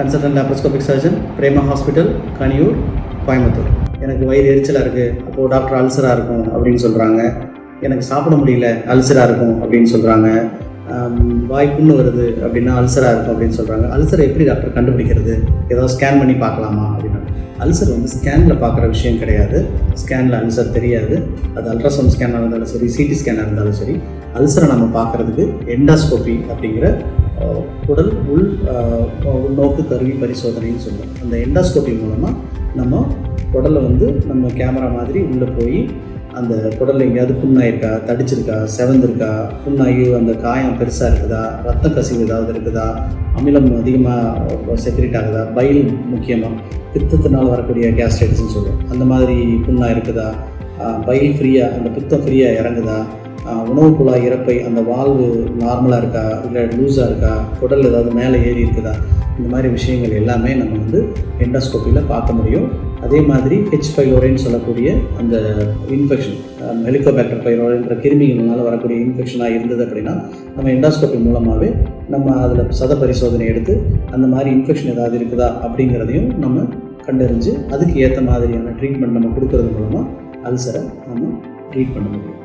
Consultant laparoscopic surgeon, Prema hospital, Kaniyur, Coimbatore. எனக்கு வயிறு எரிச்சலாக இருக்குது, அப்போது டாக்டர் அல்சராக இருக்கும் அப்படின்னு சொல்கிறாங்க. எனக்கு சாப்பிட முடியல, அல்சராக இருக்கும் அப்படின்னு சொல்கிறாங்க. வாய் புண்ணு வருது அப்படின்னா அல்சராக இருக்கும் அப்படின்னு சொல்கிறாங்க. அல்சரை எப்படி டாக்டர் கண்டுபிடிக்கிறது? ஏதாவது ஸ்கேன் பண்ணி பார்க்கலாமா அப்படின்னா, அல்சர் வந்து ஸ்கேனில் பார்க்குற விஷயம் கிடையாது. ஸ்கேனில் அல்சர் தெரியாது. அது அல்ட்ராசவுண்ட் ஸ்கேனாக இருந்தாலும் சரி, சிடி ஸ்கேனாக இருந்தாலும் சரி, அல்சரை நம்ம பார்க்குறதுக்கு எண்டாஸ்கோபி அப்படிங்கிற குடல் உள்நோக்கு கருவி பரிசோதனைன்னு சொல்லுவோம். அந்த எண்டாஸ்கோபி மூலமாக நம்ம குடலை வந்து நம்ம கேமரா மாதிரி உள்ளே போய் அந்த குடலில் எங்கேயாவது புண்ணாயிருக்கா, தடிச்சிருக்கா, செவந்திருக்கா, புண்ணாகி அந்த காயம் பெருசாக இருக்குதா, ரத்த கசிவு ஏதாவது இருக்குதா, அமிலம் அதிகமாக செக்ரேட் ஆகுதா, பைல் முக்கியமாக பித்தத்தினால் வரக்கூடிய கேஸ்ட்ரைட்டிஸ்ன்னு சொல்லுவோம், அந்த மாதிரி புண்ணாக இருக்குதா, பைல் ஃப்ரீயாக அந்த பித்தம் ஃப்ரீயாக இறங்குதா, உணவு குழாய் இறப்பை அந்த வால்வு நார்மலாக இருக்கா இல்லை லூஸாக இருக்கா, குடல் ஏதாவது மேலே ஏறி இருக்குதா, இந்த மாதிரி விஷயங்கள் எல்லாமே நம்ம வந்து எண்டாஸ்கோப்பியில் பார்க்க முடியும். அதே மாதிரி H. பைலோரின்னு சொல்லக்கூடிய அந்த இன்ஃபெக்ஷன், ஹெலிகோபாக்டர் பைலோரின்ற கிருமிகள்னால வரக்கூடிய இன்ஃபெக்ஷனாக இருந்தது அப்படின்னா நம்ம எண்டாஸ்கோப்பி மூலமாகவே நம்ம அதில் சத பரிசோதனை எடுத்து அந்த மாதிரி இன்ஃபெக்ஷன் ஏதாவது இருக்குதா அப்படிங்கிறதையும் நம்ம கண்டறிஞ்சு அதுக்கு ஏற்ற மாதிரியான ட்ரீட்மெண்ட் நம்ம கொடுக்கறது மூலமாக அல்சரை நம்ம ட்ரீட் பண்ண முடியும்.